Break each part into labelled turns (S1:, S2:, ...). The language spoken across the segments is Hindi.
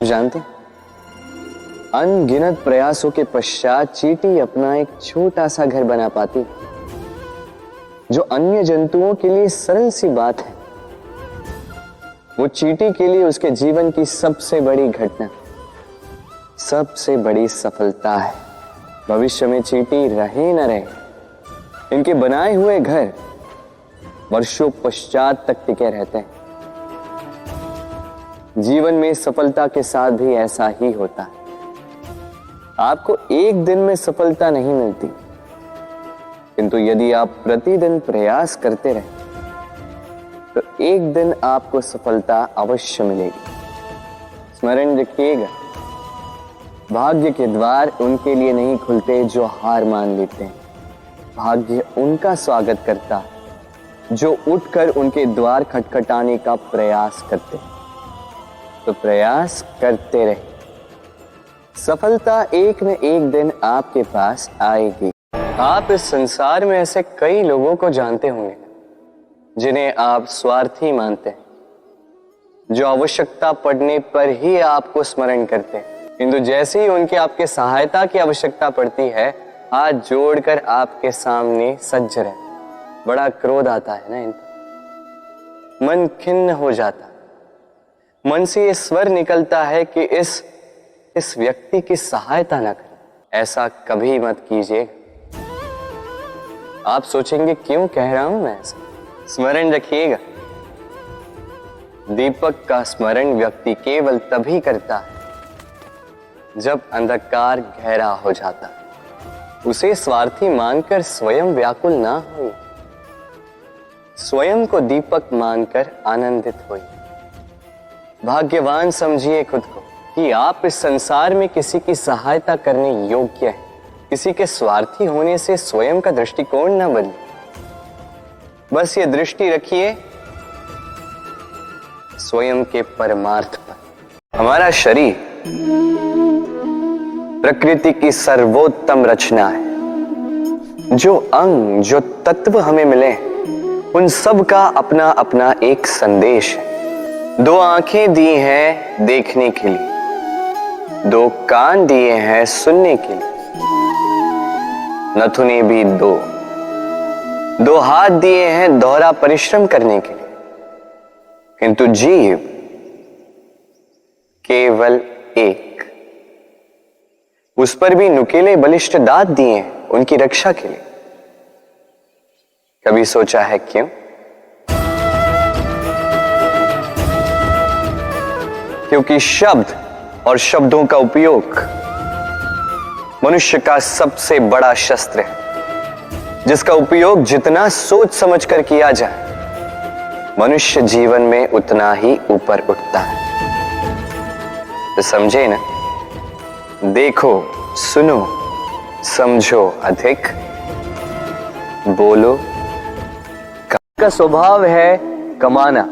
S1: जानते, अनगिनत प्रयासों के पश्चात चींटी अपना एक छोटा सा घर बना पाती, जो अन्य जंतुओं के लिए सरल सी बात है। वो चींटी के लिए उसके जीवन की सबसे बड़ी घटना, सबसे बड़ी सफलता है। भविष्य में चींटी रहे न रहे, इनके बनाए हुए घर वर्षों पश्चात तक टिके रहते हैं। जीवन में सफलता के साथ भी ऐसा ही होता है। आपको एक दिन में सफलता नहीं मिलती, किंतु यदि आप प्रतिदिन प्रयास करते रहे तो एक दिन आपको सफलता अवश्य मिलेगी। स्मरण रखिएगा, भाग्य के द्वार उनके लिए नहीं खुलते जो हार मान लेते हैं। भाग्य उनका स्वागत करता है जो उठकर उनके द्वार खटखटाने का प्रयास करते हैं। तो प्रयास करते रहे, सफलता एक न एक दिन आपके पास आएगी। आप इस संसार में ऐसे कई लोगों को जानते होंगे जिन्हें आप स्वार्थी मानते हैं, जो आवश्यकता पड़ने पर ही आपको स्मरण करते हैं, किंतु जैसे ही उनकी आपके सहायता की आवश्यकता पड़ती है, हाथ जोड़कर आपके सामने सज्ज रहे। बड़ा क्रोध आता है ना इन पर, मन खिन्न हो जाता, मन से ये स्वर निकलता है कि इस व्यक्ति की सहायता ना करें। ऐसा कभी मत कीजिए। आप सोचेंगे क्यों कह रहा हूं मैं ऐसा? स्मरण रखिएगा, दीपक का स्मरण व्यक्ति केवल तभी करता है जब अंधकार गहरा हो जाता है। उसे स्वार्थी मानकर स्वयं व्याकुल ना हो, स्वयं को दीपक मानकर आनंदित होइए। भाग्यवान समझिए खुद को कि आप इस संसार में किसी की सहायता करने योग्य हैं। किसी के स्वार्थी होने से स्वयं का दृष्टिकोण न बदले। बस ये दृष्टि रखिए स्वयं के परमार्थ पर। हमारा शरीर प्रकृति की सर्वोत्तम रचना है। जो अंग, जो तत्व हमें मिले, उन सब का अपना अपना एक संदेश है। दो आंखें दी हैं देखने के लिए, दो कान दिए हैं सुनने के लिए, नथुने भी दो हाथ दिए हैं दोहरा परिश्रम करने के लिए, किंतु जीव केवल एक। उस पर भी नुकीले बलिष्ठ दांत दिए हैं उनकी रक्षा के लिए। कभी सोचा है क्यों? क्योंकि शब्द और शब्दों का उपयोग मनुष्य का सबसे बड़ा शस्त्र है, जिसका उपयोग जितना सोच समझकर किया जाए, मनुष्य जीवन में उतना ही ऊपर उठता है। तो समझे ना? देखो, सुनो, समझो अधिक, बोलो। का स्वभाव है कमाना,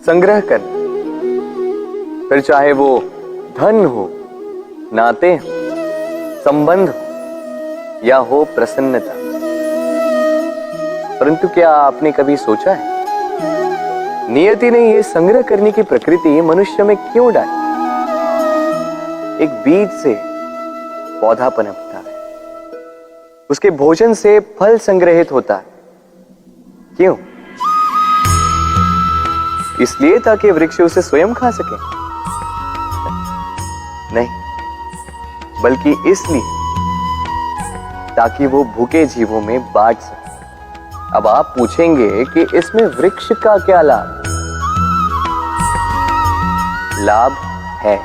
S1: संग्रह करना, फिर चाहे वो धन हो, नाते हो, संबंध हो या हो प्रसन्नता। परंतु क्या आपने कभी सोचा है, नियति ने ये संग्रह करने की प्रकृति मनुष्य में क्यों डाली? एक बीज से पौधा पनपता है, उसके भोजन से फल संग्रहित होता है। क्यों? इसलिए ताकि वृक्ष उसे स्वयं खा सके? नहीं, बल्कि इसलिए ताकि वो भूखे जीवों में बांट सके। अब आप पूछेंगे कि इसमें वृक्ष का क्या लाभ? लाभ है,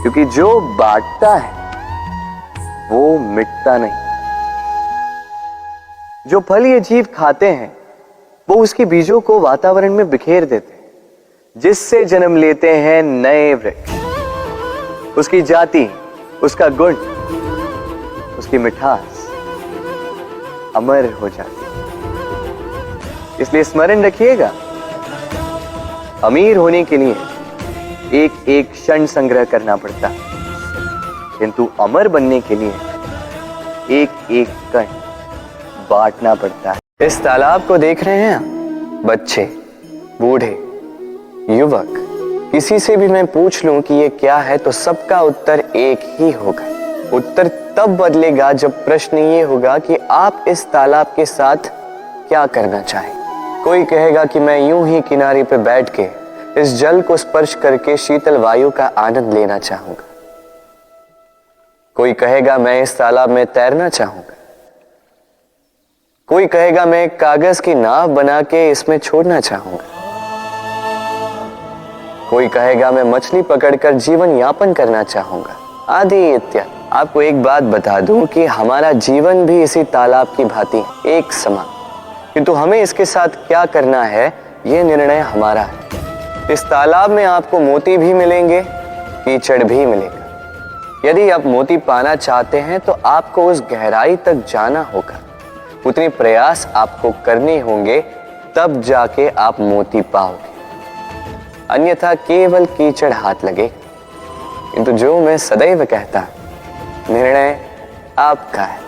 S1: क्योंकि जो बांटता है वो मिटता नहीं। जो फल ये जीव खाते हैं वो उसके बीजों को वातावरण में बिखेर देते हैं, जिससे जन्म लेते हैं नए वृक्ष। उसकी जाति, उसका गुण, उसकी मिठास अमर हो जाती है। इसलिए स्मरण रखिएगा, अमीर होने के लिए एक एक क्षण संग्रह करना पड़ता है, किंतु अमर बनने के लिए एक एक कण बांटना पड़ता है। इस तालाब को देख रहे हैं आप? बच्चे, बूढ़े, युवक, किसी से भी मैं पूछ लूं कि ये क्या है तो सबका उत्तर एक ही होगा। उत्तर तब बदलेगा जब प्रश्न ये होगा कि आप इस तालाब के साथ क्या करना चाहें। कोई कहेगा कि मैं यूं ही किनारे पे बैठ के इस जल को स्पर्श करके शीतल वायु का आनंद लेना चाहूंगा। कोई कहेगा मैं इस तालाब में तैरना चाहूंगा। कोई कहेगा मैं एक कागज की नाव बना के इसमें छोड़ना चाहूंगा। कोई कहेगा मैं मछली पकड़कर जीवन यापन करना चाहूंगा, आदि इत्यादि। आपको एक बात बता दूं कि हमारा जीवन भी इसी तालाब की भांति एक समान, किंतु हमें इसके साथ क्या करना है यह निर्णय हमारा है। इस तालाब में आपको मोती भी मिलेंगे, कीचड़ भी मिलेगा। यदि आप मोती पाना चाहते हैं तो आपको उस गहराई तक जाना होगा, उतने प्रयास आपको करने होंगे, तब जाके आप मोती पाओगे। अन्यथा केवल कीचड़ हाथ लगे। किंतु जो मैं सदैव कहता, निर्णय आपका है।